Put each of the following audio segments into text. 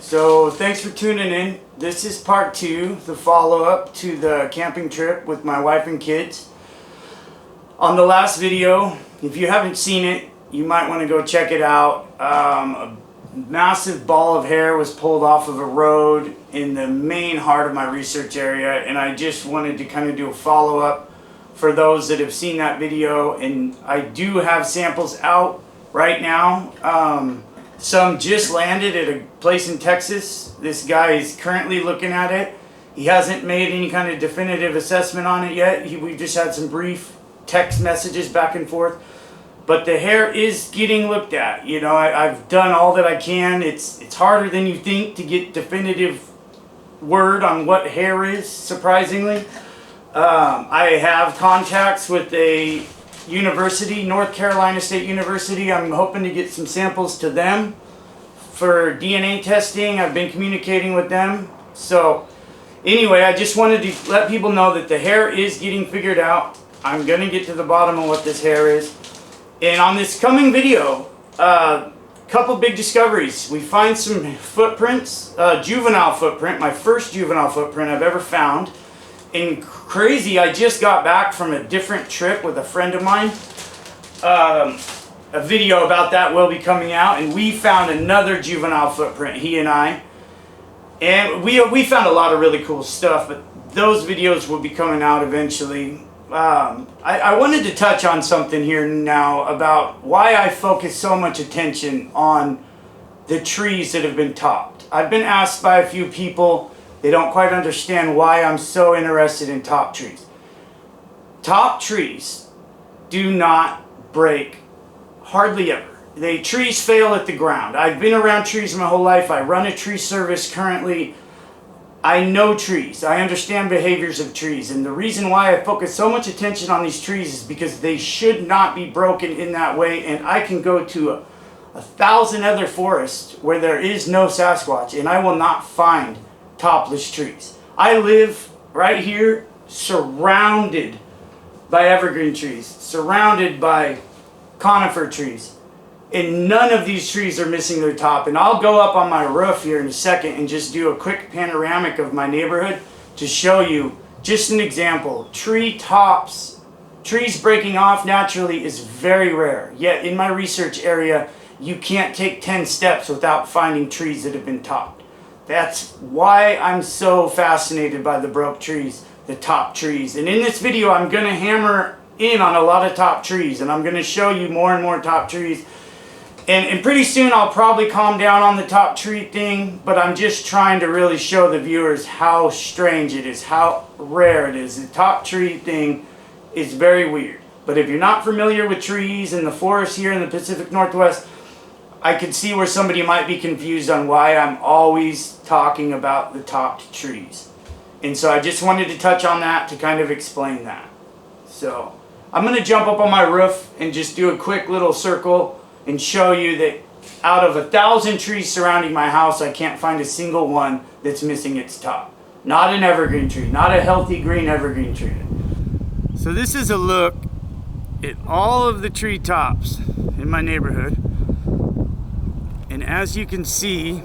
So thanks for tuning in. This is part 2, the follow-up to the camping trip with my wife and kids. On the last video, if you haven't seen it, you might want to go check it out. A massive ball of hair was pulled off of a road in the main heart of my research area, and I just wanted to kind of do a follow-up for those that have seen that video. And I do have samples out right now. Some just landed at a place in Texas. This guy is currently looking at it. He hasn't made any kind of definitive assessment on it yet. We just had some brief text messages back and forth. But the hair is getting looked at. You know, I've done all that I can. It's harder than you think to get definitive word on what hair is, surprisingly. I have contacts with a university, North Carolina State University. I'm hoping to get some samples to them for DNA testing. I've been communicating with them. So anyway, I just wanted to let people know that the hair is getting figured out. I'm going to get to the bottom of what this hair is. And on this coming video, couple big discoveries. We find some footprints, juvenile footprint, my first juvenile footprint I've ever found. And crazy, I just got back from a different trip with a friend of mine. A video about that will be coming out, and we found another juvenile footprint, he and I. And we found a lot of really cool stuff, but those videos will be coming out eventually. I wanted to touch on something here now about why I focus so much attention on the trees that have been topped. I've been asked by a few people. They don't quite understand why I'm so interested in top trees. Top trees do not break, hardly ever. Trees fail at the ground. I've been around trees my whole life. I run a tree service currently. I know trees. I understand behaviors of trees. And the reason why I focus so much attention on these trees is because they should not be broken in that way. And I can go to a 1,000 other forests where there is no Sasquatch, and I will not find topless trees. I live right here surrounded by evergreen trees, surrounded by conifer trees, and none of these trees are missing their top. And I'll go up on my roof here in a second and just do a quick panoramic of my neighborhood to show you just an example. Tree tops, trees breaking off naturally is very rare, yet in my research area you can't take 10 steps without finding trees that have been topped. That's why I'm so fascinated by the broke trees, the top trees. And in this video, I'm going to hammer in on a lot of top trees, and I'm going to show you more and more top trees. And pretty soon I'll probably calm down on the top tree thing, but I'm just trying to really show the viewers how strange it is, how rare it is. The top tree thing is very weird. But if you're not familiar with trees and the forest here in the Pacific Northwest, I could see where somebody might be confused on why I'm always talking about the topped trees. And so I just wanted to touch on that to kind of explain that. So I'm going to jump up on my roof and just do a quick little circle and show you that out of 1,000 trees surrounding my house, I can't find a single one that's missing its top. Not an evergreen tree, not a healthy green evergreen tree. So this is a look at all of the tree tops in my neighborhood. And as you can see,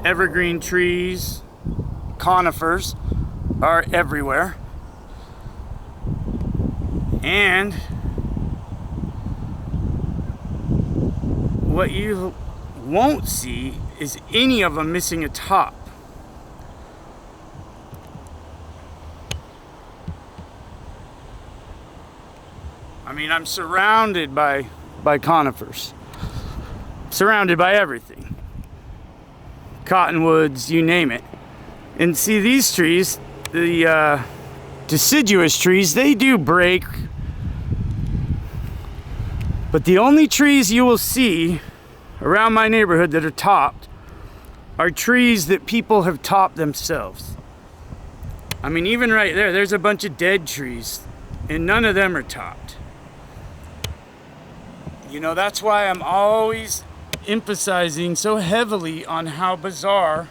evergreen trees, conifers are everywhere. And what you won't see is any of them missing a top. I mean, I'm surrounded by conifers. Surrounded by everything. Cottonwoods, you name it. And see, these trees, the deciduous trees, they do break. But the only trees you will see around my neighborhood that are topped are trees that people have topped themselves. I mean, even right there, there's a bunch of dead trees, and none of them are topped. You know, that's why I'm always emphasizing so heavily on how bizarre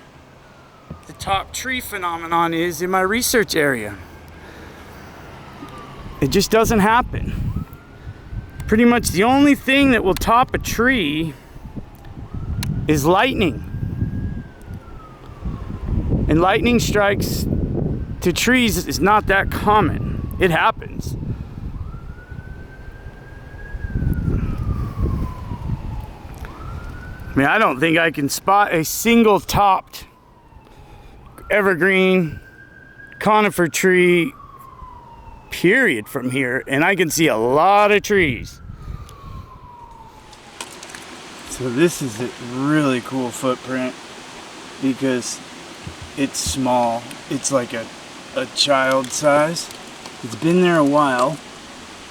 the top tree phenomenon is in my research area. It just doesn't happen. Pretty much the only thing that will top a tree is lightning. And lightning strikes to trees is not that common. It happens. I mean, I don't think I can spot a single topped evergreen conifer tree period from here, and I can see a lot of trees. So this is a really cool footprint because it's small. It's like a child size. It's been there a while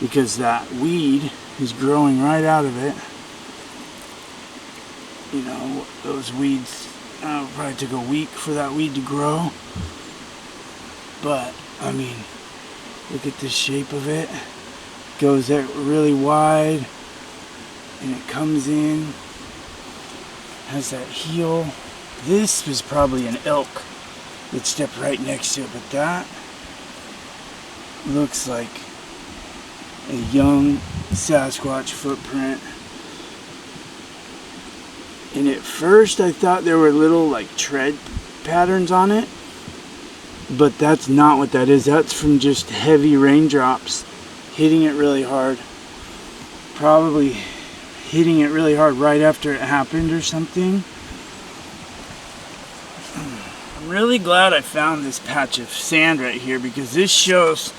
because that weed is growing right out of it. You know, those weeds, probably took a week for that weed to grow. But, I mean, look at the shape of it. Goes there really wide, and it comes in, has that heel. This was probably an elk that stepped right next to it, but that looks like a young Sasquatch footprint. And at first I thought there were little like tread patterns on it, but that's not what that is. That's from just heavy raindrops hitting it really hard. Probably hitting it really hard right after it happened or something. I'm really glad I found this patch of sand right here because this shows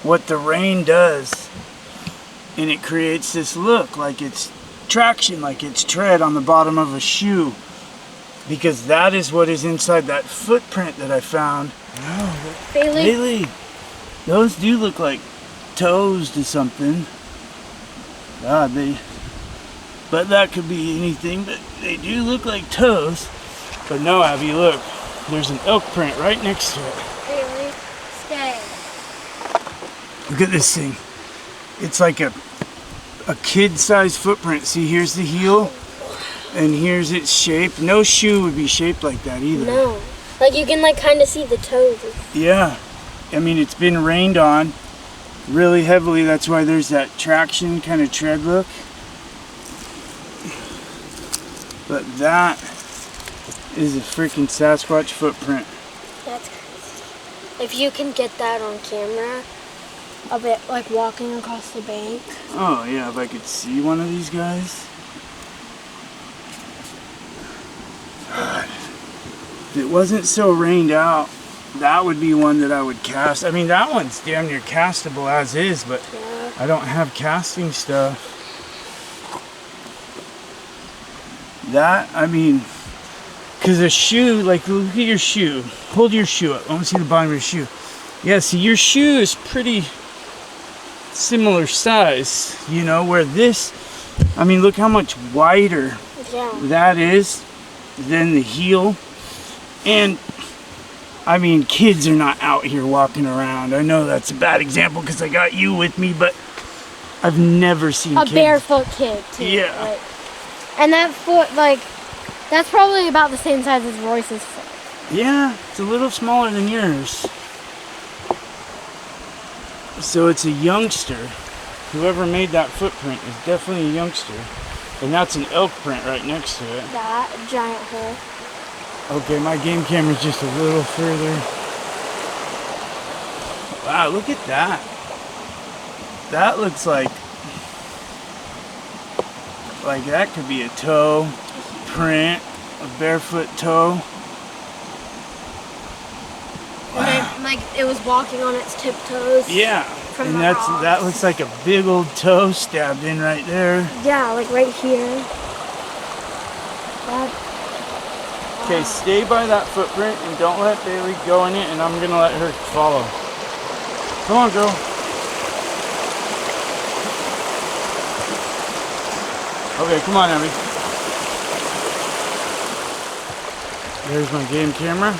what the rain does, and it creates this look like it's traction, like it's tread on the bottom of a shoe, because that is what is inside that footprint that I found. Oh, Bailey, those do look like toes to something. God, but that could be anything, but they do look like toes. But no, Abby, look, there's an elk print right next to it. Bailey, stay. Look at this thing. It's like a kid-sized footprint. See, here's the heel, and here's its shape. No shoe would be shaped like that either. No. Like, you can, like, kind of see the toes. Yeah. I mean, it's been rained on really heavily. That's why there's that traction kind of tread look. But that is a freaking Sasquatch footprint. That's crazy. If you can get that on camera, of it like walking across the bank. Oh yeah, if I could see one of these guys. God. If it wasn't so rained out, that would be one that I would cast. I mean, that one's damn near castable as is, but yeah. I don't have casting stuff. That, I mean, because a shoe, like, look at your shoe. Hold your shoe up. I want to see the bottom of your shoe. Yeah, see, your shoe is pretty similar size, you know, where this, I mean, look how much wider that is than the heel. And I mean, kids are not out here walking around. I know that's a bad example because I got you with me, but I've never seen a barefoot kid too. Yeah. Like, and that foot, like, that's probably about the same size as Royce's foot. Yeah, it's a little smaller than yours. So it's a youngster. Whoever made that footprint is definitely a youngster. And that's an elk print right next to it. That giant hole. Okay, my game camera's just a little further. Wow, look at that. That looks like that could be a toe print, a barefoot toe. Wow. And then, like, it was walking on its tiptoes. Yeah, and that looks like a big old toe stabbed in right there. Yeah, like right here. Okay, stay by that footprint and don't let Bailey go in it, and I'm gonna let her follow. Come on, girl. Okay, come on, Abby. There's my game camera.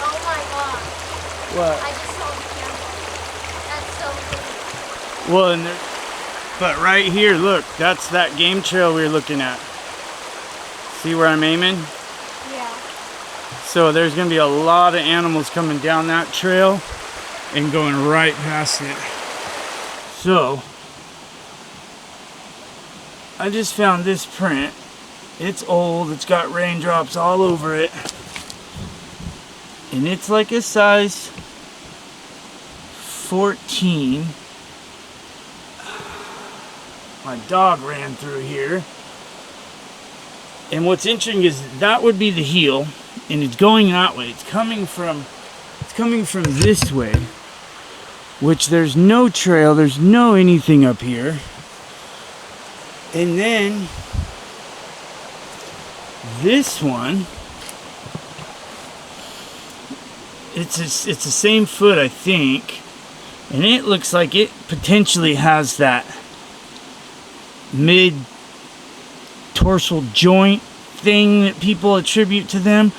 Oh my god. What? I just saw the camera. That's so cool. Well, and but right here, look, that's that game trail we were looking at. See where I'm aiming? Yeah. So there's gonna be a lot of animals coming down that trail and going right past it. So I just found this print It's old. It's got raindrops all over it. And it's like a size 14. My dog ran through here. And what's interesting is that would be the heel, and it's going that way. It's coming from this way, which there's no trail, there's no anything up here. And then this one, it's the same foot, I think, and it looks like it potentially has that mid dorsal joint thing that people attribute to them,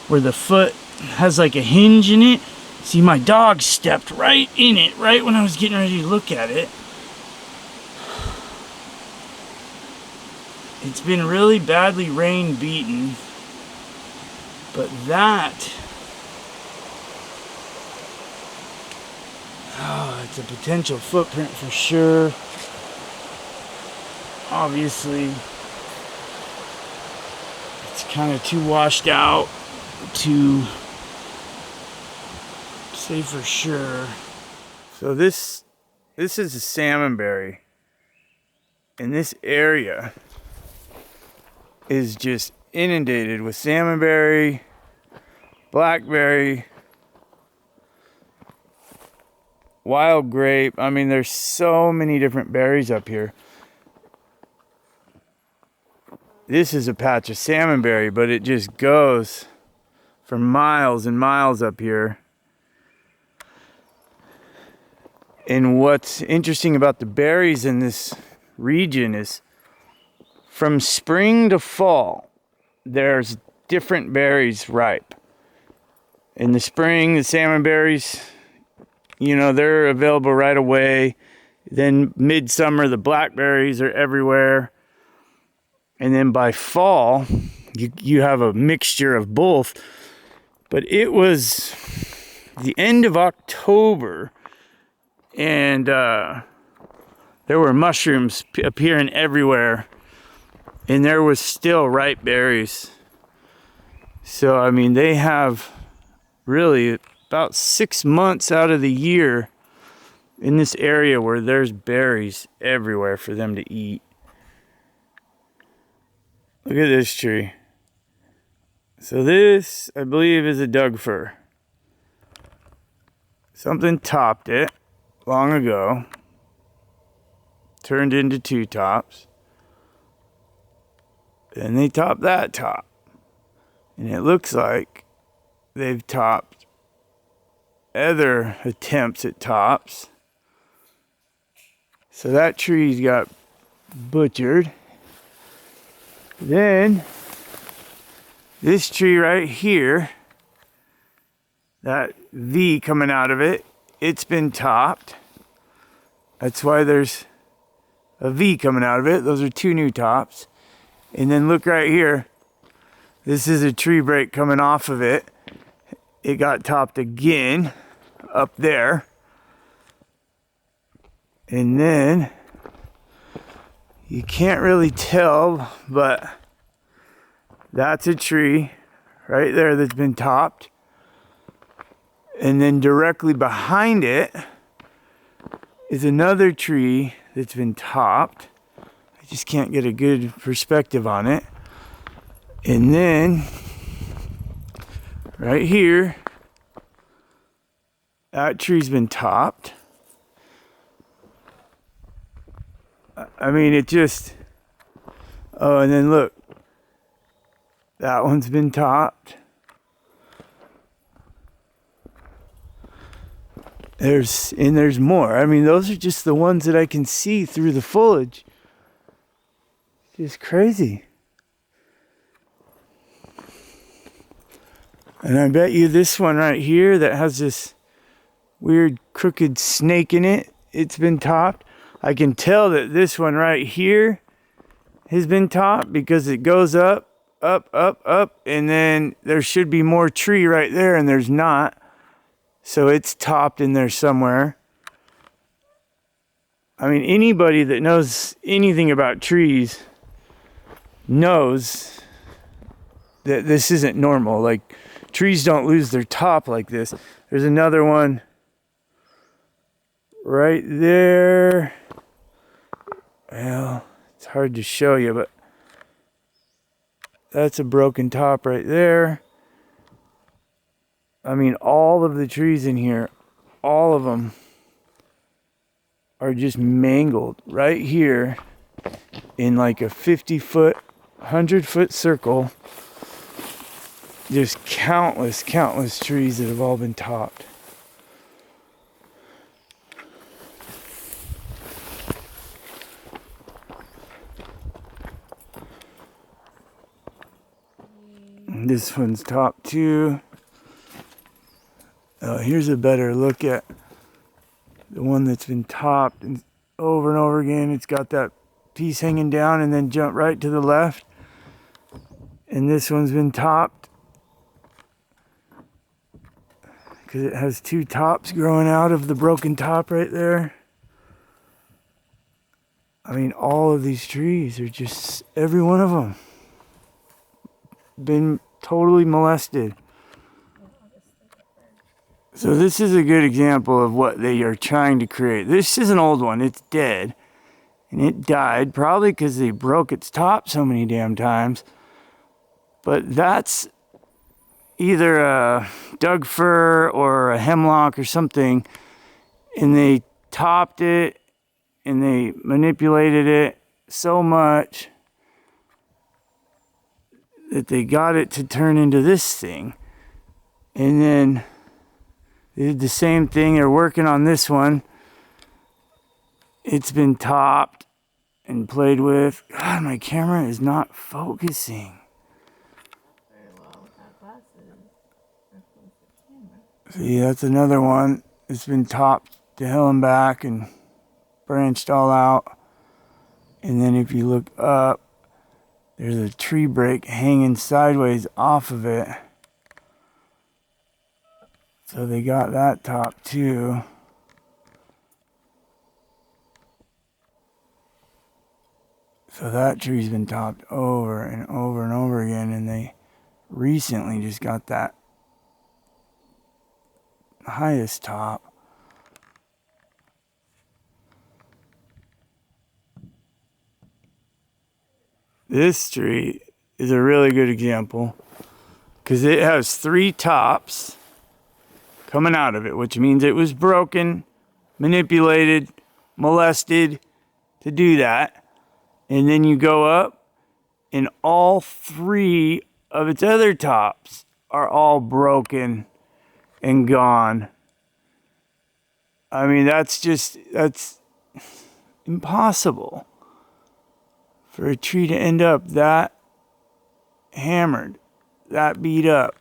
where the foot has like a hinge in it. See, my dog stepped right in it right when I was getting ready to look at it. It's been really badly rain beaten, but that, it's a potential footprint for sure. Obviously, it's kind of too washed out to say for sure. So this is a salmonberry, and this area is just inundated with salmonberry, blackberry, wild grape. I mean, there's so many different berries up here. This is a patch of salmonberry, but it just goes for miles and miles up here. And what's interesting about the berries in this region is from spring to fall, there's different berries ripe. In the spring, the salmon berries, you know, they're available right away. Then midsummer, the blackberries are everywhere. And then by fall, you have a mixture of both. But it was the end of October, and there were mushrooms appearing everywhere. And there was still ripe berries. So, I mean, they have really about 6 months out of the year in this area where there's berries everywhere for them to eat. Look at this tree. So this, I believe, is a Doug fir. Something topped it long ago. Turned into two tops. Then they topped that top. And it looks like they've topped other attempts at tops. So that tree's got butchered. Then this tree right here, that V coming out of it, it's been topped. That's why there's a V coming out of it. Those are two new tops. And then look right here. This is a tree break coming off of it. It got topped again up there. And then you can't really tell, but that's a tree right there that's been topped. And then directly behind it is another tree that's been topped. I just can't get a good perspective on it. And then right here, that tree's been topped. I mean, it just, oh, and then look, that one's been topped. There's more. I mean, those are just the ones that I can see through the foliage. Just crazy. And I bet you this one right here that has this weird crooked snake in it, it's been topped. I can tell that this one right here has been topped because it goes up, up, up, up, and then there should be more tree right there, and there's not. So it's topped in there somewhere. I mean, anybody that knows anything about trees knows that this isn't normal. Like, trees don't lose their top like this. There's another one right there. Well, it's hard to show you, but that's a broken top right there. I mean, all of the trees in here, all of them are just mangled right here in like a 50-foot, 100-foot circle. Just countless trees that have all been topped. And this one's topped too. Here's a better look at the one that's been topped, and over and over again it's got that piece hanging down and then jump right to the left. And this one's been topped because it has two tops growing out of the broken top right there. I mean, all of these trees are just, every one of them, been totally molested. So this is a good example of what they are trying to create. This is an old one, it's dead. And it died probably because they broke its top so many damn times. But that's either a Doug fir or a hemlock or something. And they topped it and they manipulated it so much that they got it to turn into this thing. And then they did the same thing. They're working on this one. It's been topped and played with. God, my camera is not focusing. See, that's another one. It's been topped to hell and back and branched all out. And then if you look up, there's a tree break hanging sideways off of it. So they got that top too. So that tree's been topped over and over and over again, and they recently just got that highest top. This tree is a really good example because it has three tops coming out of it, which means it was broken, manipulated, molested to do that. And then you go up and all three of its other tops are all broken and gone. I mean, that's impossible for a tree to end up that hammered, that beat up.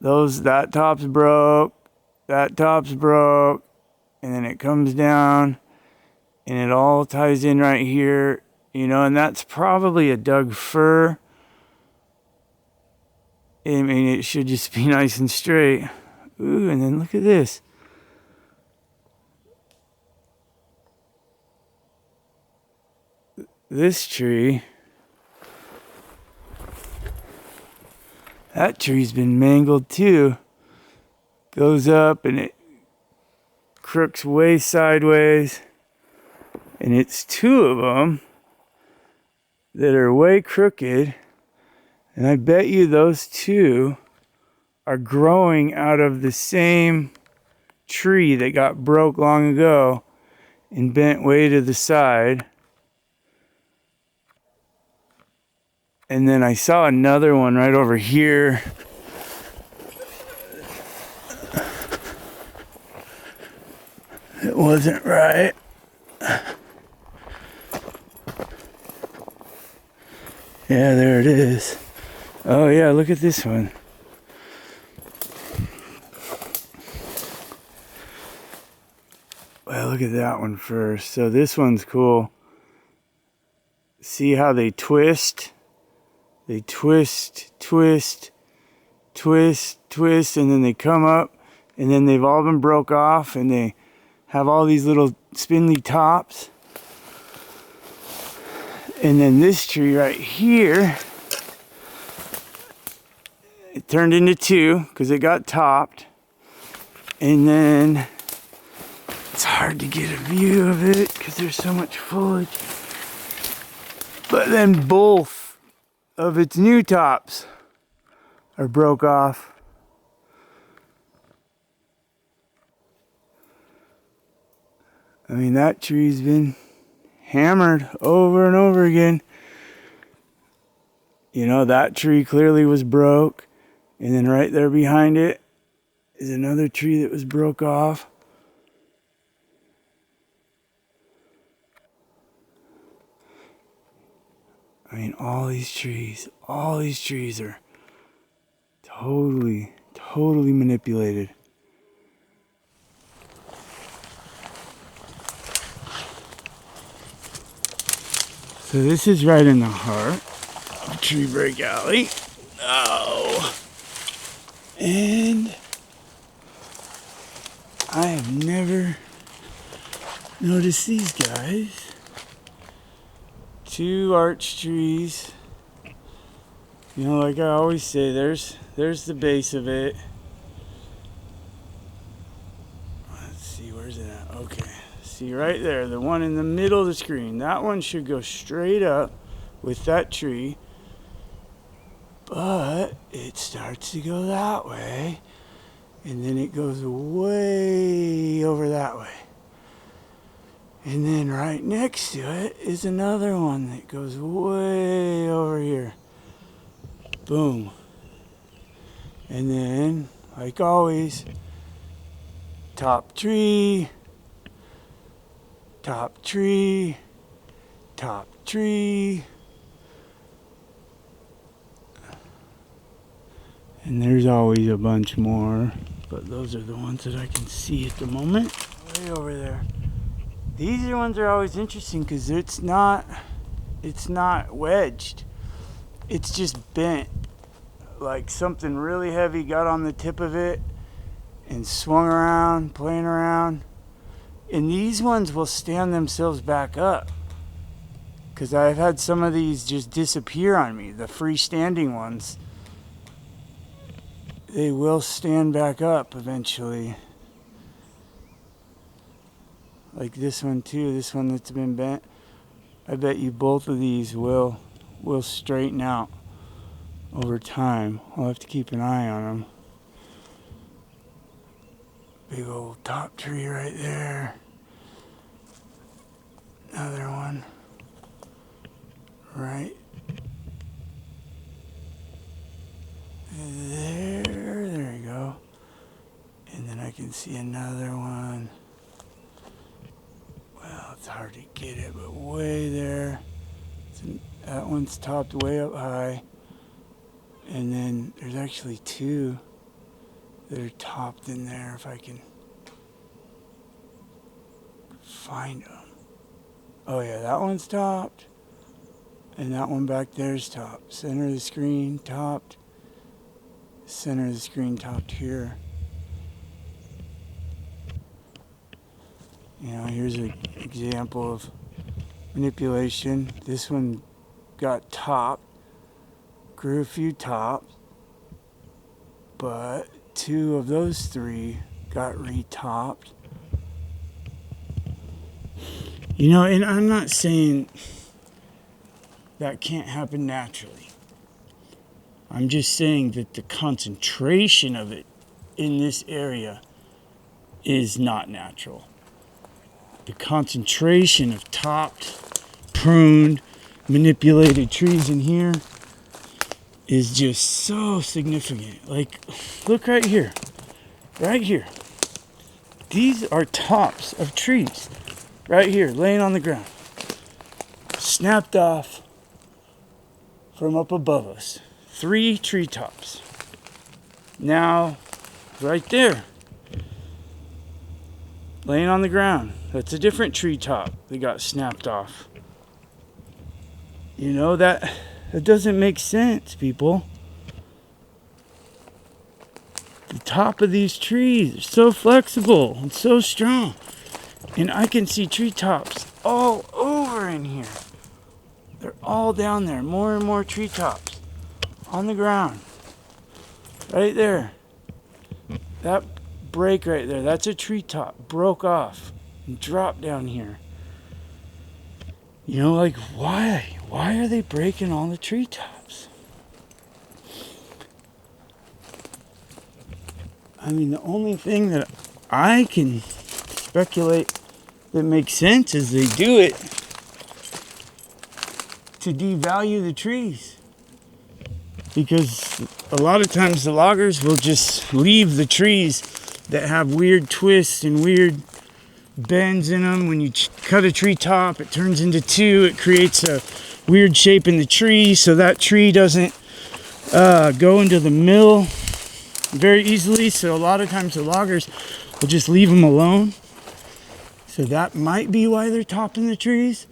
That top's broke, and then it comes down, and it all ties in right here, and that's probably a Doug fir. I mean, it should just be nice and straight. Ooh, and then look at this. This tree, that tree's been mangled too. Goes up and it crooks way sideways. And it's two of them that are way crooked. And I bet you those two are growing out of the same tree that got broke long ago and bent way to the side. And then I saw another one right over here. It wasn't right. Yeah, there it is. Oh yeah, look at this one. Well, look at that one first. So this one's cool. See how they twist? They twist, and then they come up, and then they've all been broke off, and they have all these little spindly tops. And then this tree right here, it turned into two because it got topped. And then it's hard to get a view of it because there's so much foliage. But then both of its new tops are broke off. I mean, that tree's been hammered over and over again. You know, that tree clearly was broke. And then right there behind it is another tree that was broke off. I mean, all these trees are totally manipulated. So this is right in the heart of Tree Break Alley. Oh. And I have never noticed these guys. Two arch trees. You know, like I always say, there's the base of it. Let's see, where's it at? Okay. See right there, the one in the middle of the screen. That one should go straight up with that tree. But it starts to go that way. And then it goes way over that way. And then right next to it is another one that goes way over here. Boom. And then, like always, top tree, top tree, top tree. And there's always a bunch more, but those are the ones that I can see at the moment. Way over there. These are ones that are always interesting because it's not wedged. It's just bent. Like something really heavy got on the tip of it and swung around, playing around. And these ones will stand themselves back up. Because I've had some of these just disappear on me, the freestanding ones. They will stand back up eventually. Like this one too, this one that's been bent. I bet you both of these will straighten out over time. I'll have to keep an eye on them. Big old top tree right there. Another one. Right there you go. And then I can see another one. Well, it's hard to get it, but way there. That one's topped way up high. And then there's actually two that are topped in there if I can find them. Oh yeah, that one's topped. And that one back there's topped. Center of the screen, topped. Center of the screen, topped here. You know, here's an example of manipulation. This one got topped, grew a few tops, but two of those three got re-topped. You know, and I'm not saying that can't happen naturally. I'm just saying that the concentration of it in this area is not natural. The concentration of topped, pruned, manipulated trees in here is just so significant. Like, look right here. Right here. These are tops of trees. Right here, laying on the ground. Snapped off from up above us. 3 treetops. Now, right there, laying on the ground. That's a different treetop that got snapped off. You know, that doesn't make sense, people. The top of these trees are so flexible and so strong. And I can see treetops all over in here. They're all down there. More and more treetops on the ground. Right there. That break right there, that's a treetop. Broke off and dropped down here. You know, like, why? Why are they breaking all the treetops? I mean, the only thing that I can speculate that makes sense is they do it to devalue the trees. Because a lot of times the loggers will just leave the trees that have weird twists and weird bends in them. When you cut a tree top, it turns into two. It creates a weird shape in the tree, so that tree doesn't go into the mill very easily. So a lot of times the loggers will just leave them alone. So that might be why they're topping the trees.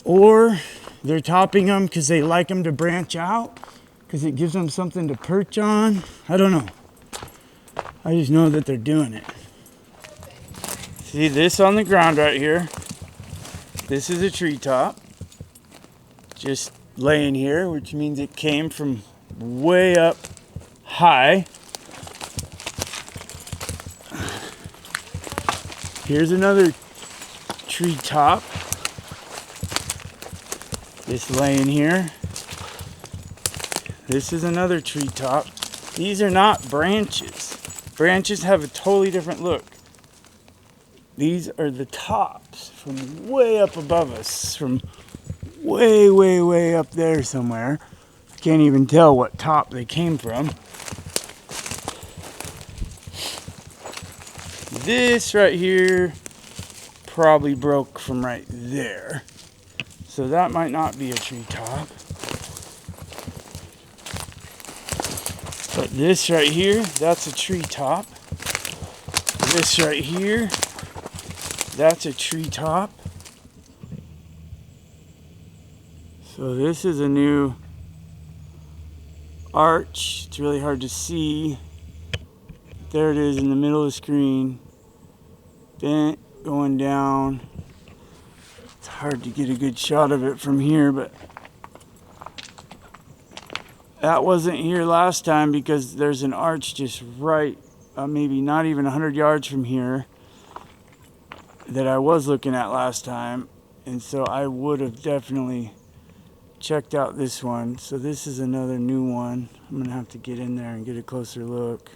Or they're topping them because they like them to branch out, because it gives them something to perch on. I don't know. I just know that they're doing it. See this on the ground right here? This is a treetop. Just laying here, which means it came from way up high. Here's another treetop. Just laying here. This is another treetop. These are not branches. Branches have a totally different look. These are the tops from way up above us, from way, way, way up there somewhere. I can't even tell what top they came from. This right here probably broke from right there. So that might not be a treetop. But this right here, that's a treetop. This right here, that's a treetop. So this is a new arch. It's really hard to see. There it is in the middle of the screen. Bent, going down. It's hard to get a good shot of it from here, but that wasn't here last time because there's an arch just right, maybe not even 100 yards from here that I was looking at last time. And so I would have definitely checked out this one. So this is another new one. I'm going to have to get in there and get a closer look.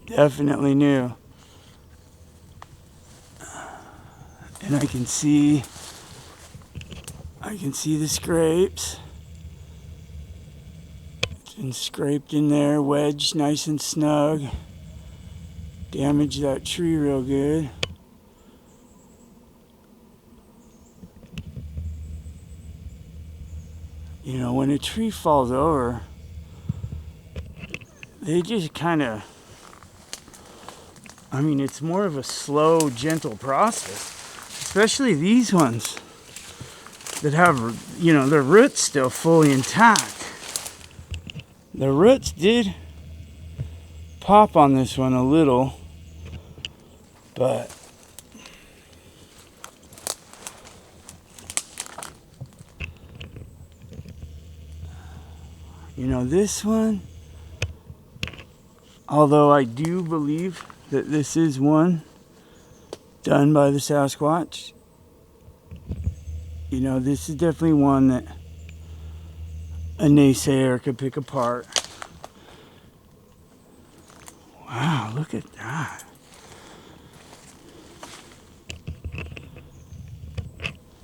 Definitely new. And I can see the scrapes. It's been scraped in there, wedged nice and snug. Damaged that tree real good. You know, when a tree falls over, they just kind of, I mean, it's more of a slow, gentle process. Especially these ones that have, you know, their roots still fully intact. The roots did pop on this one a little, but you know, this one, although I do believe that this is one done by the Sasquatch, you know, this is definitely one that a naysayer could pick apart. Wow, look at that.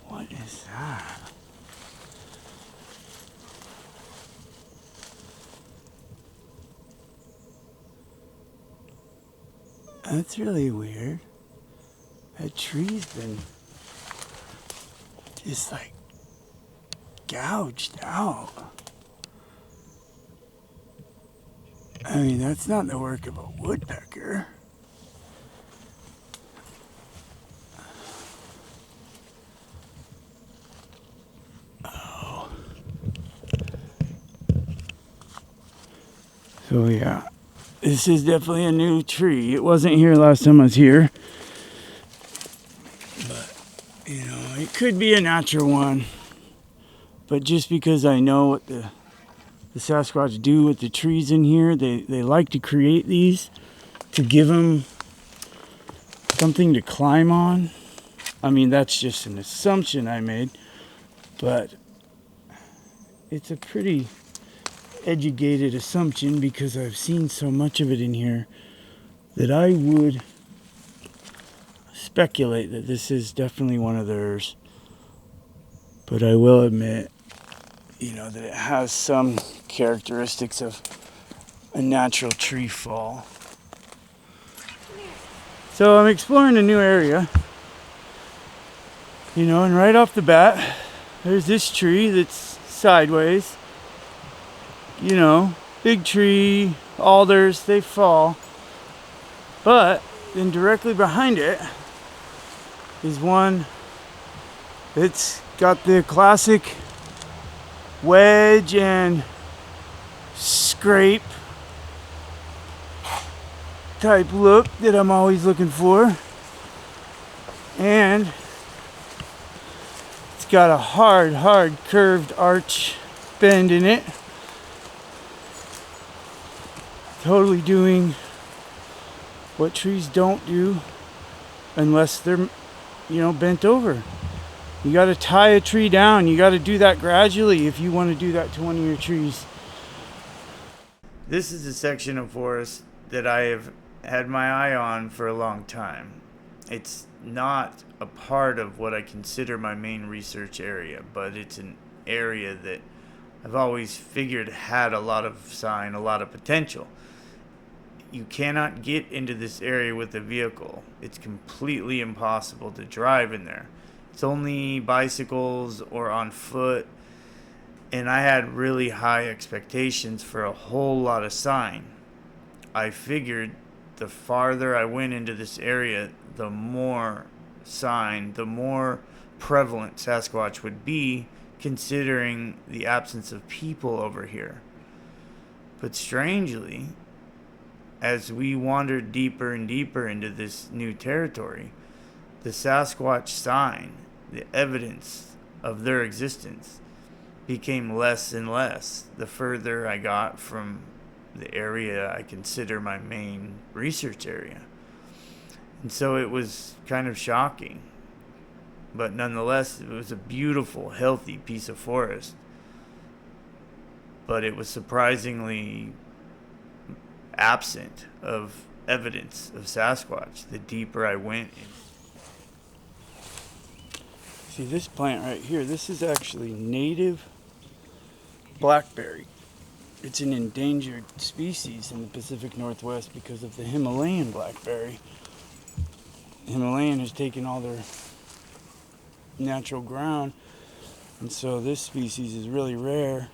What is that? That's really weird. That tree's been just like gouged out. I mean, that's not the work of a woodpecker. Oh. So yeah, this is definitely a new tree. It wasn't here last time I was here. You know, it could be a natural one, but just because I know what the Sasquatch do with the trees in here, they like to create these to give them something to climb on. I mean, that's just an assumption I made, but it's a pretty educated assumption because I've seen so much of it in here that I would speculate that this is definitely one of theirs. But I will admit, you know, that it has some characteristics of a natural tree fall. So I'm exploring a new area, you know, and right off the bat, there's this tree that's sideways. You know, big tree, alders, they fall. But then directly behind it is one that's got the classic wedge and scrape type look that I'm always looking for. And it's got a hard curved arch bend in it. Totally doing what trees don't do unless they're, you know, bent over. You got to tie a tree down. You got to do that gradually if you want to do that to one of your trees. This is a section of forest that I have had my eye on for a long time. It's not a part of what I consider my main research area, but it's an area that I've always figured had a lot of sign, a lot of potential. You cannot get into this area with a vehicle. It's completely impossible to drive in there. It's only bicycles or on foot. And I had really high expectations for a whole lot of sign. I figured the farther I went into this area, the more sign, the more prevalent Sasquatch would be, considering the absence of people over here. But strangely, as we wandered deeper and deeper into this new territory, the Sasquatch sign, the evidence of their existence, became less and less the further I got from the area I consider my main research area. And so it was kind of shocking. But nonetheless, it was a beautiful, healthy piece of forest. But it was surprisingly absent of evidence of Sasquatch the deeper I went in. See this plant right here, this is actually native blackberry. It's an endangered species in the Pacific Northwest because of the Himalayan blackberry. Himalayan has taken all their natural ground, and so this species is really rare.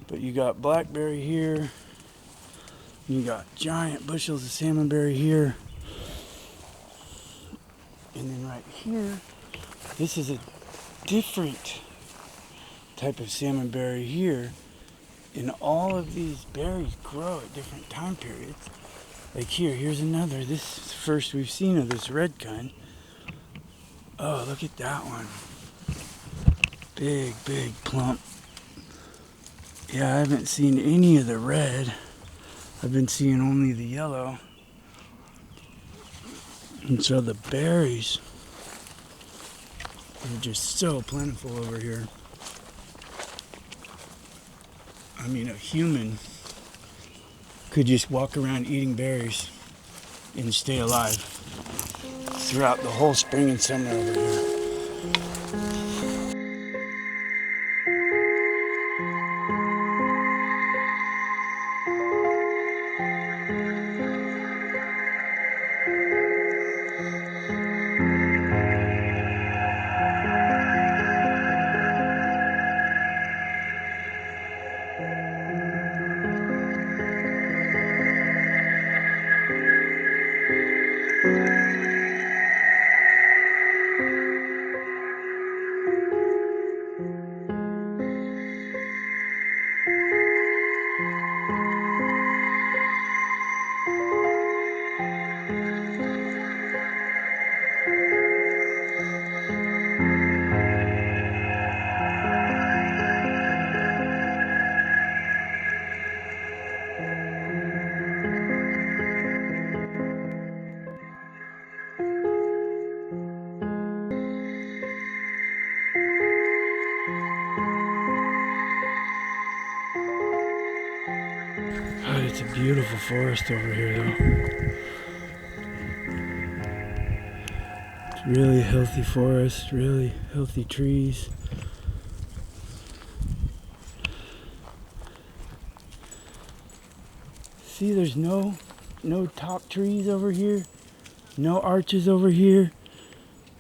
But you got blackberry here, you got giant bushels of salmonberry here, and then right here, this is a different type of salmonberry here. And all of these berries grow at different time periods. Like here's another. This is the first we've seen of this red kind. Oh, look at that one. Big plump. Yeah, I haven't seen any of the red. I've been seeing only the yellow. And so the berries are just so plentiful over here. I mean, a human could just walk around eating berries and stay alive throughout the whole spring and summer over here. Beautiful forest over here, though. It's really healthy forest, really healthy trees. See, there's no top trees over here, no arches over here.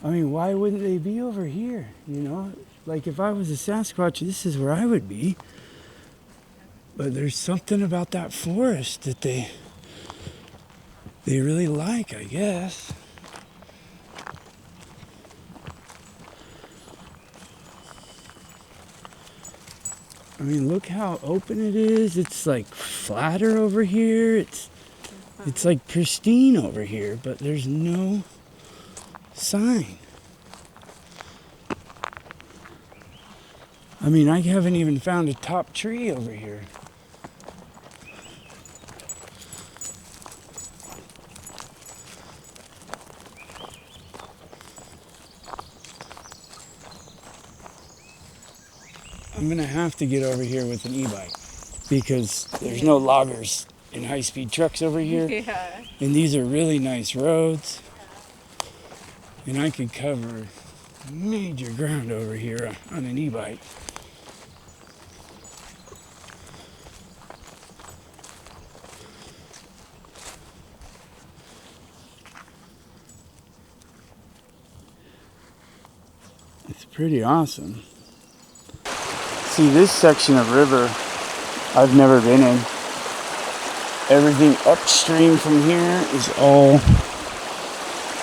I mean, why wouldn't they be over here, you know? Like, if I was a Sasquatch, this is where I would be. But there's something about that forest that they really like, I guess. I mean, look how open it is. It's like flatter over here. It's like pristine over here, but there's no sign. I mean, I haven't even found a top tree over here. I'm gonna have to get over here with an e-bike because there's no loggers and high-speed trucks over here. Yeah. And these are really nice roads. And I could cover major ground over here on an e-bike. It's pretty awesome. See, this section of river I've never been in. Everything upstream from here is all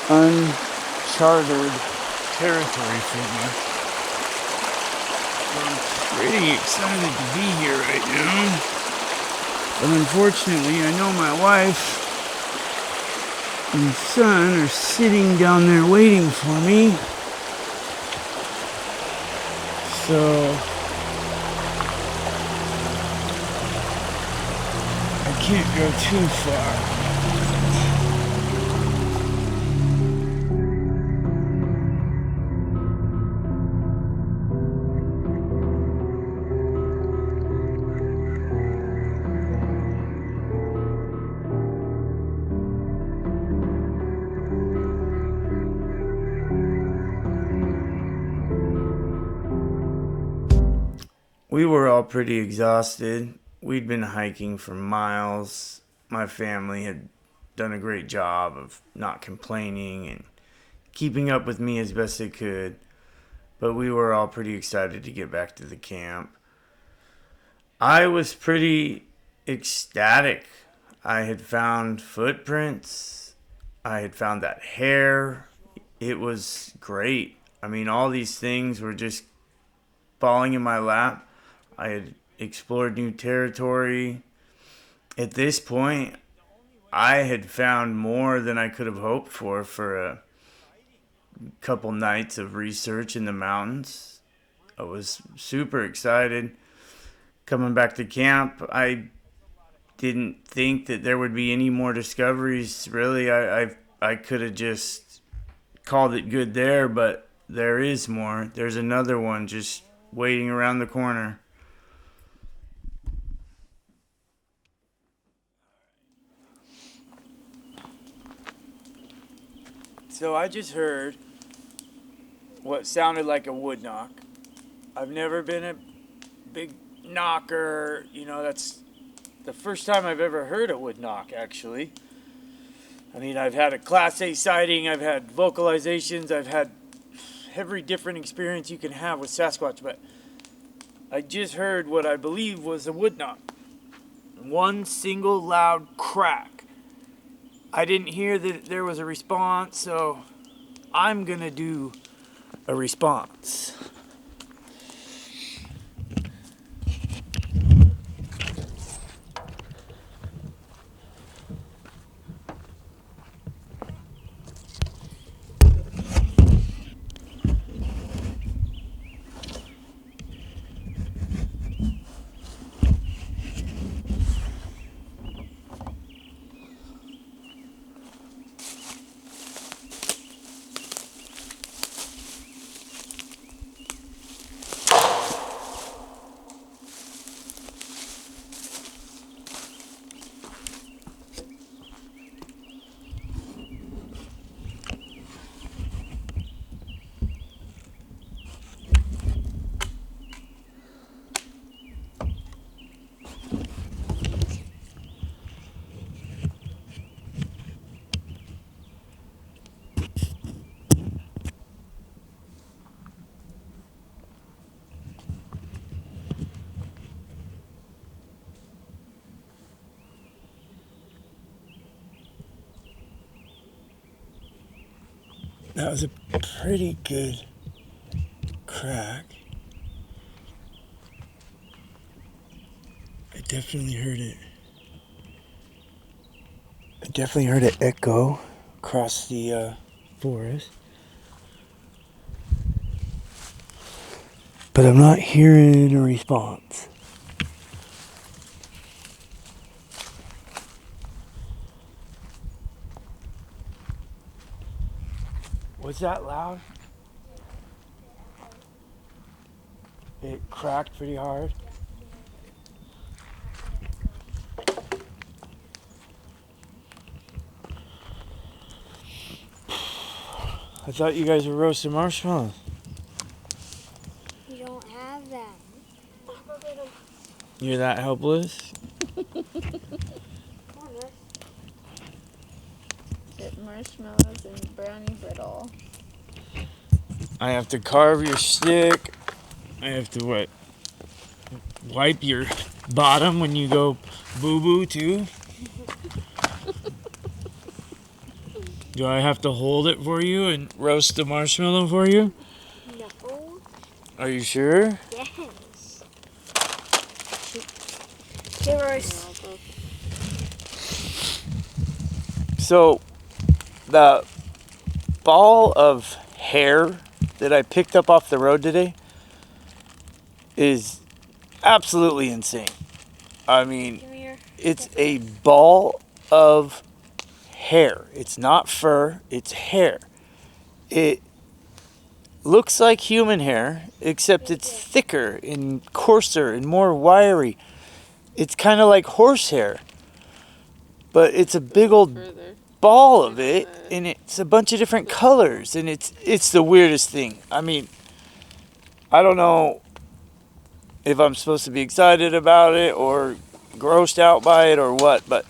uncharted territory for me. So I'm pretty excited to be here right now. But unfortunately, I know my wife and son are sitting down there waiting for me. So I can't go too far. We were all pretty exhausted. We'd been hiking for miles. My family had done a great job of not complaining and keeping up with me as best they could. But we were all pretty excited to get back to the camp. I was pretty ecstatic. I had found footprints. I had found that hair. It was great. I mean, all these things were just falling in my lap. I had explored new territory. At this point, I had found more than I could have hoped for a couple nights of research in the mountains. I was super excited. Coming back to camp, I didn't think that there would be any more discoveries. Really, I could have just called it good there, but there is more. There's another one just waiting around the corner. So I just heard what sounded like a wood knock. I've never been a big knocker, you know, that's the first time I've ever heard a wood knock, actually. I mean, I've had a Class A sighting, I've had vocalizations, I've had every different experience you can have with Sasquatch, but I just heard what I believe was a wood knock. One single loud crack. I didn't hear that there was a response, so I'm gonna do a response. That was a pretty good crack. I definitely heard it. I definitely heard it echo across the forest. But I'm not hearing a response. Was that loud? It cracked pretty hard. I thought you guys were roasting marshmallows. You don't have them. You're that helpless? Get marshmallows and brownie brittle. I have to carve your stick. I have to what? Wipe your bottom when you go boo-boo too? Do I have to hold it for you and roast the marshmallow for you? No. Are you sure? Yes. Here is. So, the ball of hair that I picked up off the road today is absolutely insane. I mean, it's a ball of hair. It's not fur, it's hair. It looks like human hair, except it's thicker and coarser and more wiry. It's kind of like horse hair, but it's a big old ball of it, and it's a bunch of different colors, and it's the weirdest thing. I mean, I don't know if I'm supposed to be excited about it or grossed out by it or what, but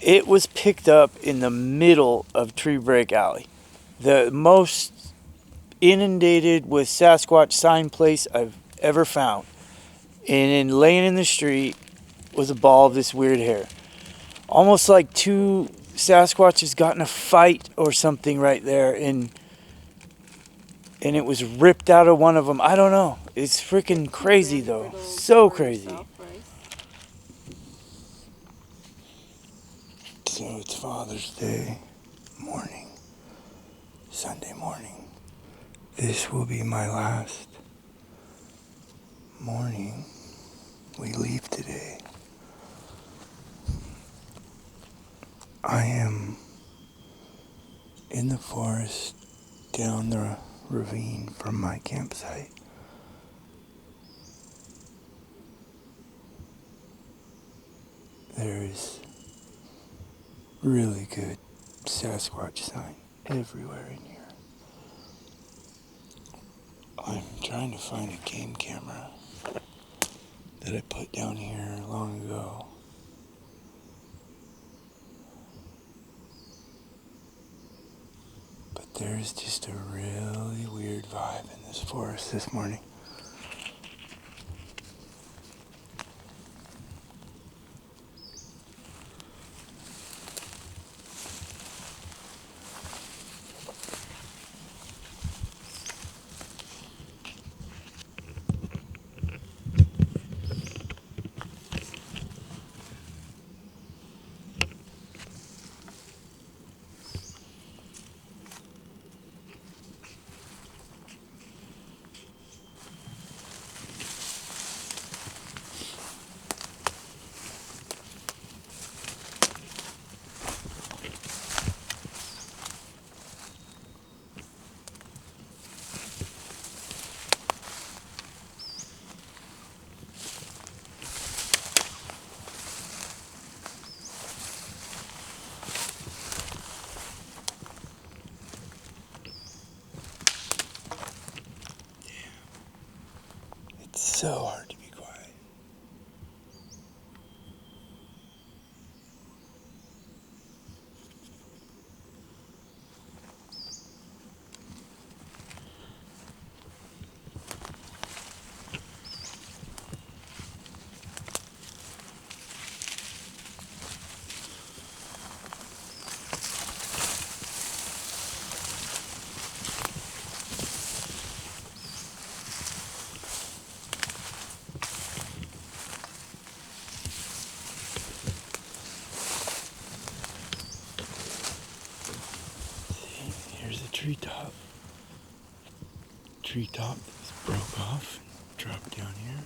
it was picked up in the middle of Tree Break Alley, the most inundated with Sasquatch sign place I've ever found. And then laying in the street was a ball of this weird hair. Almost like two Sasquatches got in a fight or something right there, and it was ripped out of one of them. I don't know. It's freaking crazy though. So crazy. So it's Father's Day morning, Sunday morning. This will be my last morning. We leave today. I am in the forest down the ravine from my campsite. There's really good Sasquatch sign everywhere in here. I'm trying to find a game camera that I put down here long ago. But there's just a really weird vibe in this forest this morning. It's so hard to be quiet. treetop that broke off and dropped down here.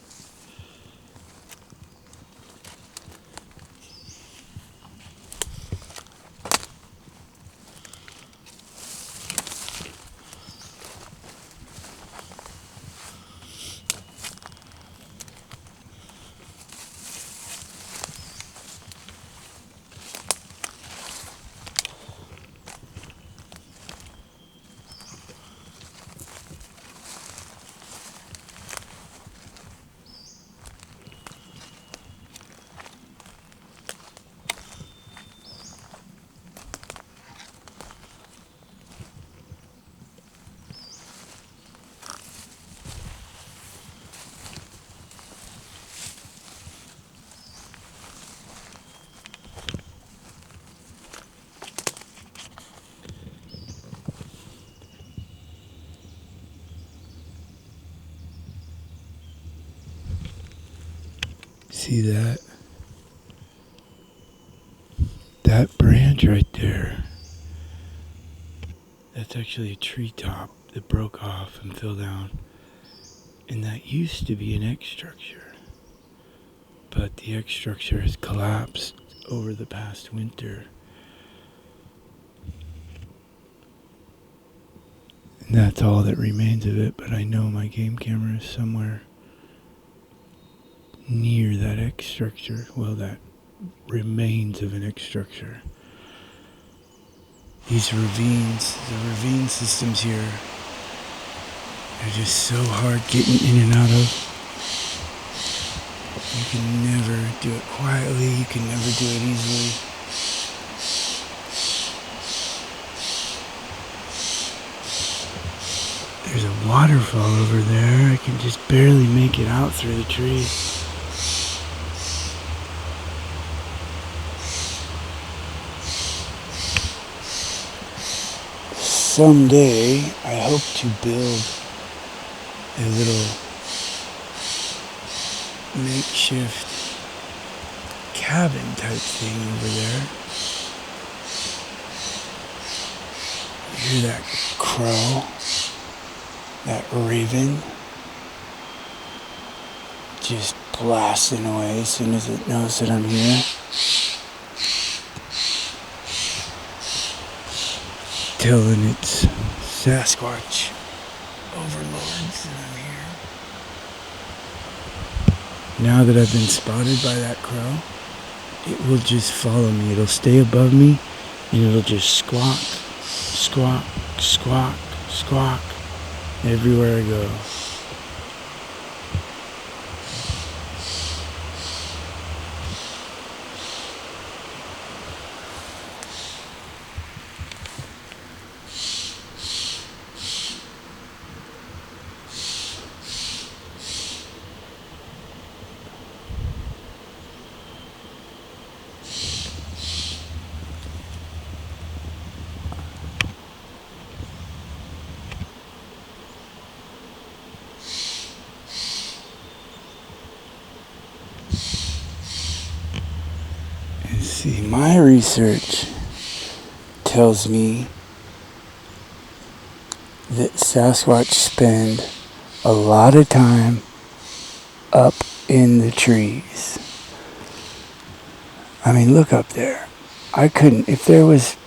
See that? That branch right there. That's actually a treetop that broke off and fell down. And that used to be an egg structure. But the egg structure has collapsed over the past winter. And that's all that remains of it, but I know my game camera is somewhere near that egg structure. Well, that remains of an egg structure. These ravines, the ravine systems here, are just so hard getting in and out of. You can never do it quietly, you can never do it easily. There's a waterfall over there. I can just barely make it out through the trees. Someday, I hope to build a little makeshift cabin type thing over there. You hear that crow? That raven? Just blasting away as soon as it knows that I'm here. Telling its Sasquatch overlords that I'm here. Now that I've been spotted by that crow, it will just follow me. It'll stay above me and it'll just squawk, squawk, squawk, squawk everywhere I go. See, my research tells me that Sasquatch spend a lot of time up in the trees. I mean, look up there. I couldn't, if there was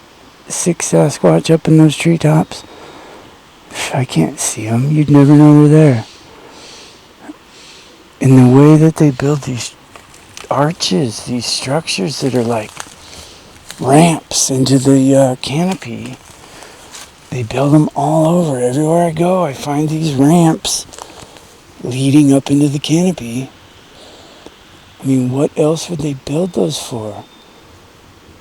6 Sasquatch up in those treetops, I can't see them. You'd never know they're there. And the way that they build these arches, these structures that are like ramps into the canopy, they build them all over. Everywhere I go, I find these ramps leading up into the canopy. I mean, what else would they build those for?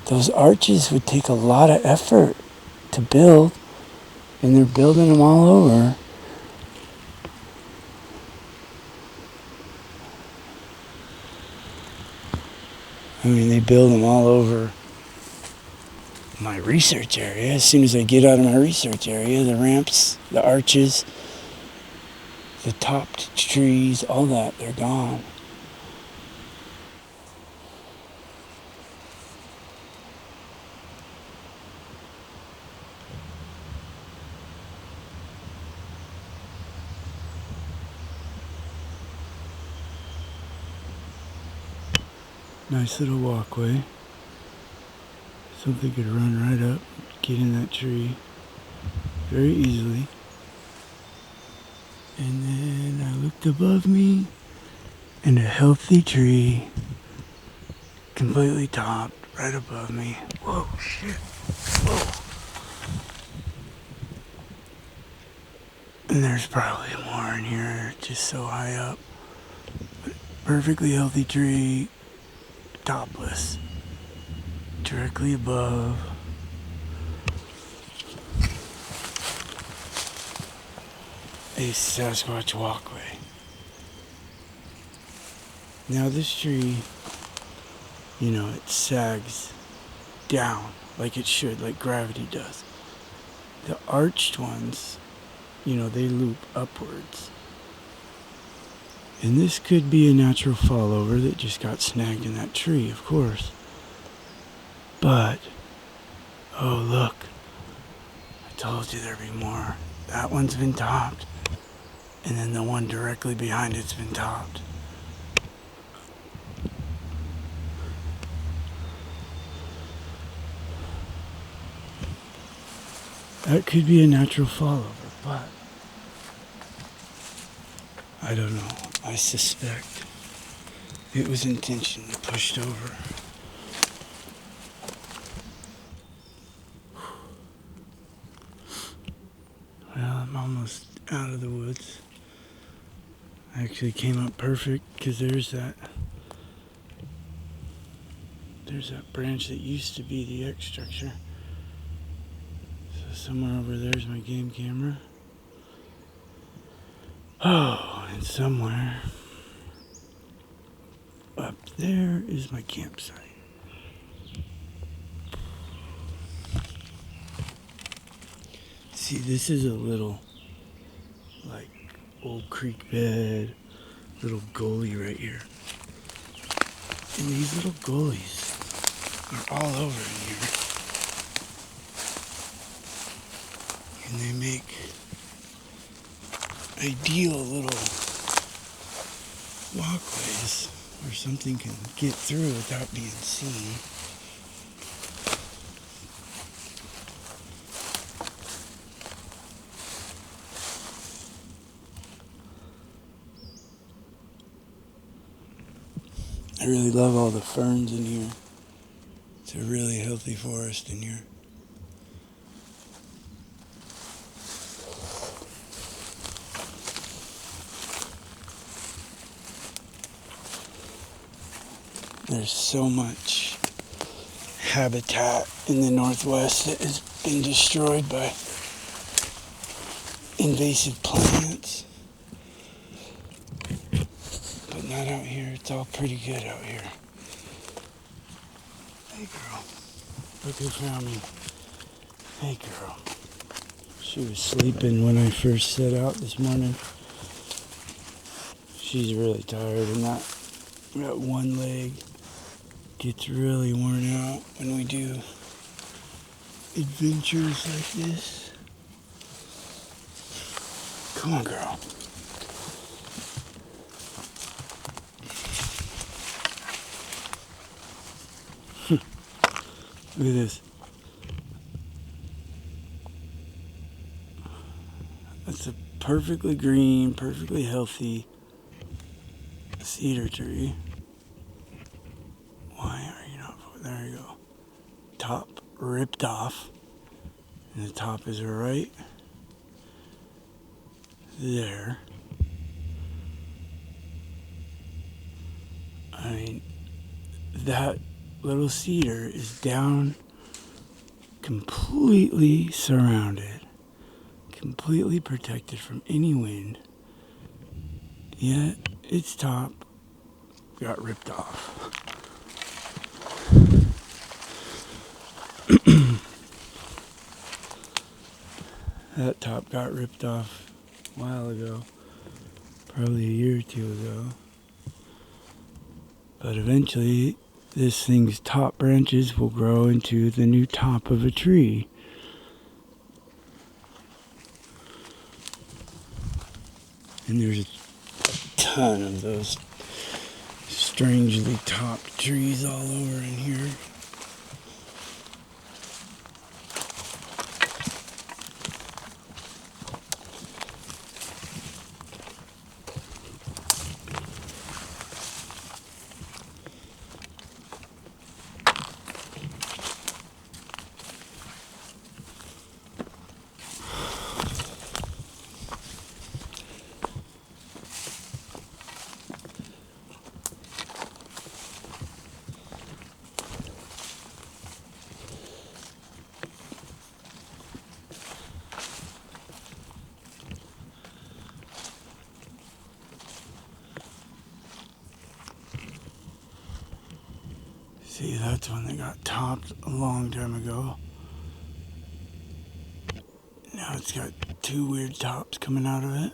Those arches would take a lot of effort to build, and they're building them all over. I mean, they build them all over my research area. As soon as I get out of my research area, the ramps, the arches, the topped trees, all that, they're gone. Nice little walkway. Something could run right up, get in that tree very easily. And then I looked above me, and a healthy tree, completely topped, right above me. Whoa, shit. Whoa. And there's probably more in here, just so high up. But perfectly healthy tree, topless, directly above. A Sasquatch walkway. Now this tree, you know, it sags down like it should, like gravity does. The arched ones, you know, they loop upwards. And this could be a natural fallover that just got snagged in that tree, of course. But, oh look, I told you there'd be more. That one's been topped, and then the one directly behind it's been topped. That could be a natural fallover, but I don't know. I suspect it was intentionally pushed over. Well, I'm almost out of the woods. I actually came up perfect because there's that branch that used to be the X structure. So somewhere over there's my game camera. Oh, and somewhere up there is my campsite. See, this is a little, like, old creek bed, little gully right here. And these little gullies are all over in here. And they make ideal little walkways where something can get through without being seen. I really love all the ferns in here. It's a really healthy forest in here. There's so much habitat in the Northwest that has been destroyed by invasive plants. But not out here. It's all pretty good out here. Hey girl. Look who found me. Hey girl. She was sleeping when I first set out this morning. She's really tired, and that one leg gets really worn out when we do adventures like this. Come on, girl. Look at this. That's a perfectly green, perfectly healthy cedar tree. Why are you not? There you go. Top ripped off. And the top is right there. I mean, that little cedar is down, completely surrounded, completely protected from any wind, yet its top got ripped off. That top got ripped off a while ago, probably a year or two ago, but eventually this thing's top branches will grow into the new top of a tree. And there's a ton of those strangely topped trees all over in here. See, that's one that got topped a long time ago. Now it's got two weird tops coming out of it.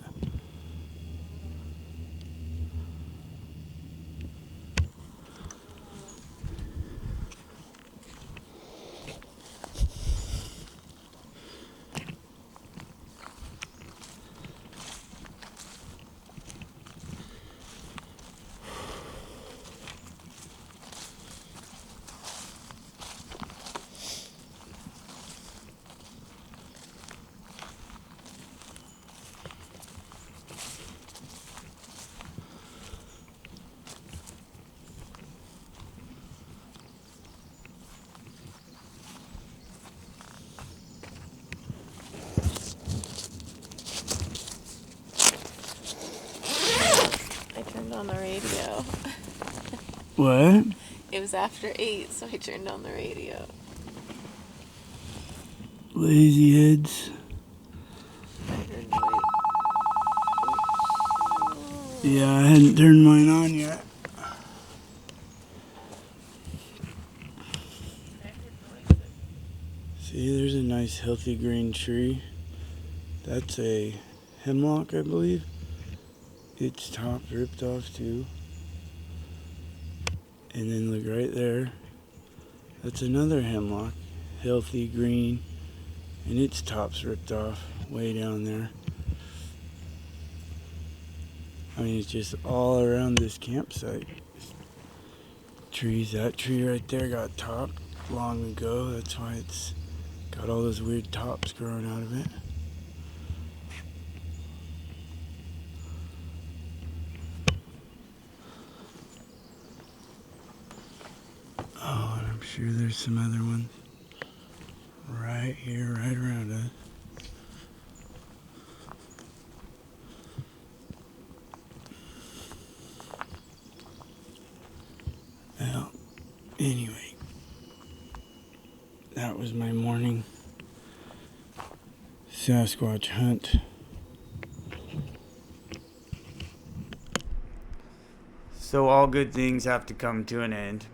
On the radio. What? It was after 8, so I turned on the radio. Lazy heads. I heard noise. Yeah, I hadn't turned mine on yet. See, there's a nice healthy green tree. That's a hemlock, I believe. Its top ripped off too. And then look right there. That's another hemlock. Healthy green. And its top's ripped off way down there. I mean, it's just all around this campsite. Trees, that tree right there got topped long ago. That's why it's got all those weird tops growing out of it. Oh, and I'm sure there's some other ones right here, right around us. Well, anyway, that was my morning Sasquatch hunt. So all good things have to come to an end.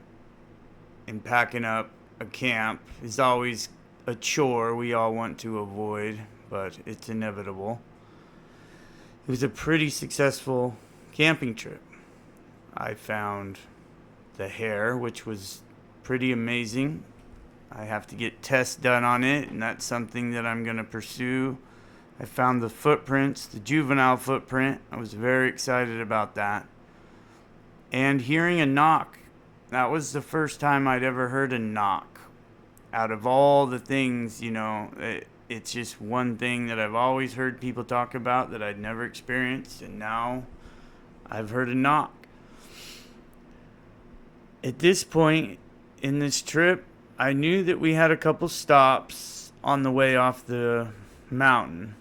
And packing up a camp is always a chore we all want to avoid, but it's inevitable. It was a pretty successful camping trip. I found the hare, which was pretty amazing. I have to get tests done on it, and that's something that I'm going to pursue. I found the footprints, the juvenile footprint. I was very excited about that. And hearing a knock. That was the first time I'd ever heard a knock. Out of all the things, you know, it's just one thing that I've always heard people talk about that I'd never experienced, and now I've heard a knock. At this point in this trip, I knew that we had a couple stops on the way off the mountain.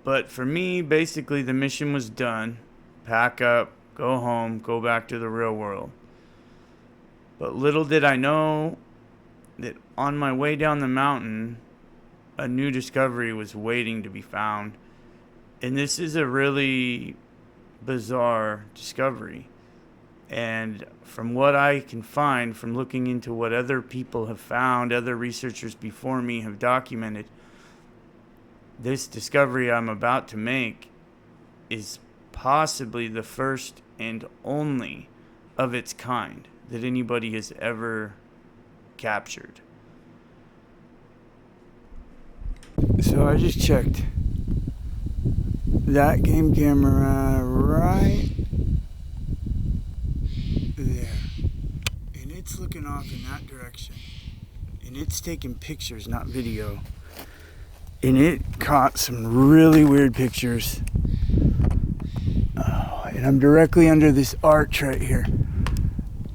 But for me, basically the mission was done. Pack up, go home, go back to the real world. But little did I know that on my way down the mountain, a new discovery was waiting to be found. And this is a really bizarre discovery. And from what I can find, from looking into what other people have found, other researchers before me have documented, this discovery I'm about to make is possibly the first and only of its kind that anybody has ever captured. So I just checked that game camera right there. it's looking off in that direction. And it's taking pictures, not video. And it caught some really weird pictures. Oh, and I'm directly under this arch right here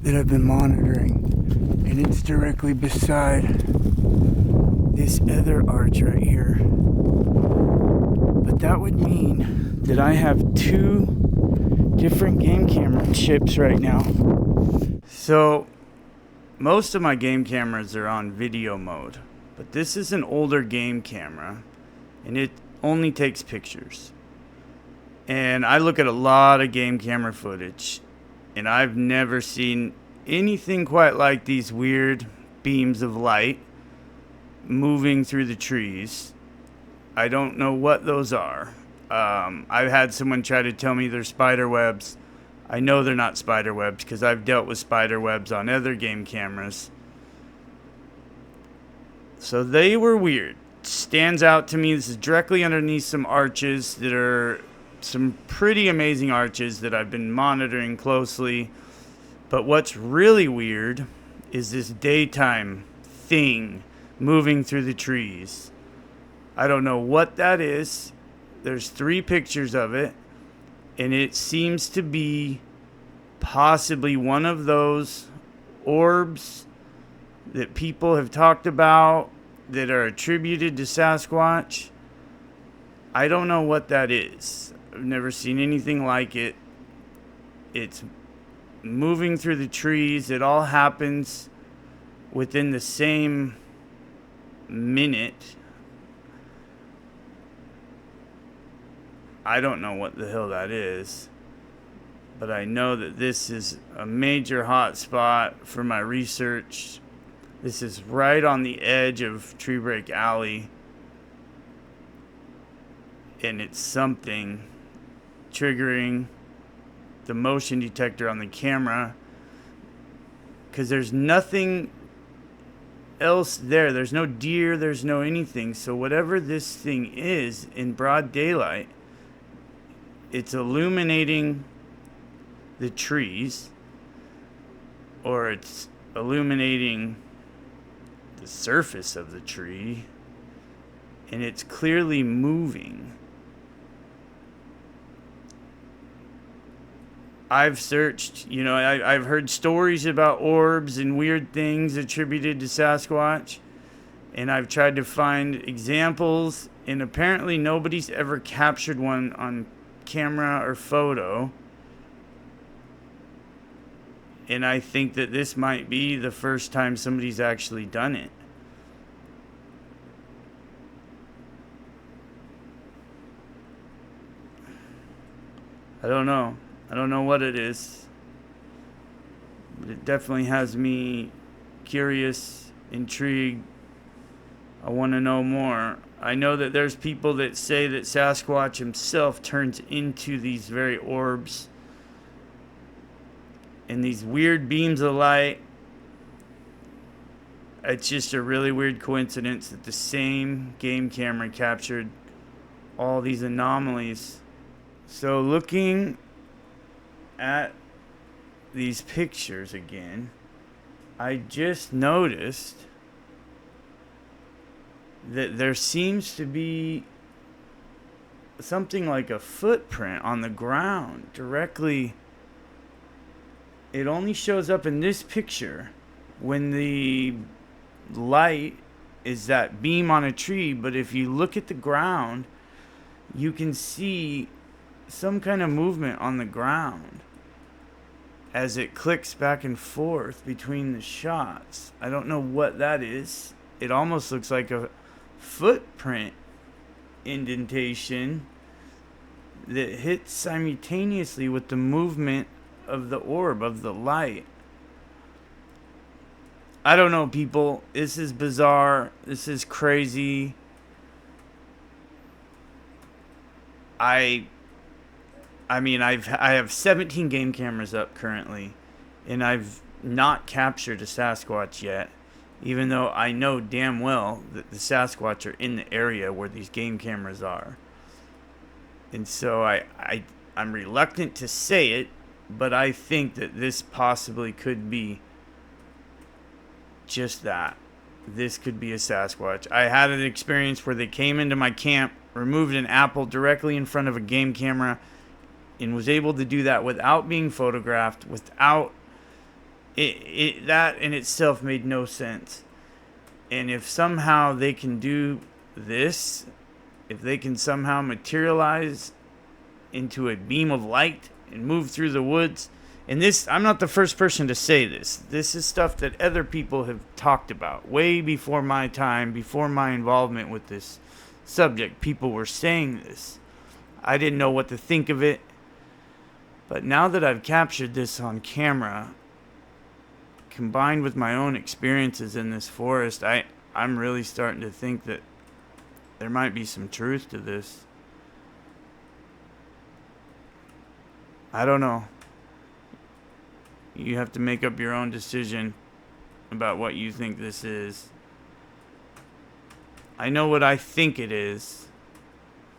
that I've been monitoring. And it's directly beside this other arch right here. But that would mean that I have two different game camera chips right now. So most of my game cameras are on video mode, but this is an older game camera and it only takes pictures. And I look at a lot of game camera footage and I've never seen anything quite like these weird beams of light moving through the trees. I don't know what those are. I've had someone try to tell me they're spider webs. I know they're not spider webs because I've dealt with spider webs on other game cameras. So they were weird. Stands out to me. This is directly underneath some arches that are some pretty amazing arches that I've been monitoring closely. But what's really weird is this daytime thing moving through the trees. I don't know what that is. There's 3 pictures of it, and it seems to be possibly one of those orbs that people have talked about that are attributed to Sasquatch. I don't know what that is. I've never seen anything like it. It's moving through the trees. It all happens within the same minute. I don't know what the hell that is, but I know that this is a major hot spot for my research. This is right on the edge of Tree Break Alley, and it's something triggering the motion detector on the camera because there's nothing else there. There's no deer, there's no anything. So whatever this thing is in broad daylight, it's illuminating the trees, or it's illuminating the surface of the tree, and it's clearly moving. I've searched, I've heard stories about orbs and weird things attributed to Sasquatch, and I've tried to find examples, and apparently nobody's ever captured one on camera or photo. And I think that this might be the first time somebody's actually done it. I don't know. I don't know what it is. But it definitely has me curious, intrigued. I want to know more. I know that there's people that say that Sasquatch himself turns into these very orbs and these weird beams of light. It's just a really weird coincidence that the same game camera captured all these anomalies. So looking at these pictures again, I just noticed that there seems to be something like a footprint on the ground directly. It only shows up in this picture when the light is that beam on a tree, but if you look at the ground, you can see some kind of movement on the ground as it clicks back and forth between the shots. I don't know what that is. It almost looks like a footprint indentation that hits simultaneously with the movement of the orb, of the light. I don't know, people. This is bizarre. This is crazy. I mean, I have 17 game cameras up currently, and I've not captured a Sasquatch yet, even though I know damn well that the Sasquatch are in the area where these game cameras are. And so I'm reluctant to say it, but I think that this possibly could be just that. This could be a Sasquatch. I had an experience where they came into my camp, removed an apple directly in front of a game camera, and was able to do that without being photographed, without that in itself made no sense. And if somehow they can do this, if they can somehow materialize into a beam of light and move through the woods, and this, I'm not the first person to say this. This is stuff that other people have talked about way before my time, before my involvement with this subject. People were saying this. I didn't know what to think of it. But now that I've captured this on camera, combined with my own experiences in this forest, I'm really starting to think that there might be some truth to this. I don't know. You have to make up your own decision about what you think this is. I know what I think it is,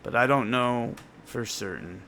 but I don't know for certain.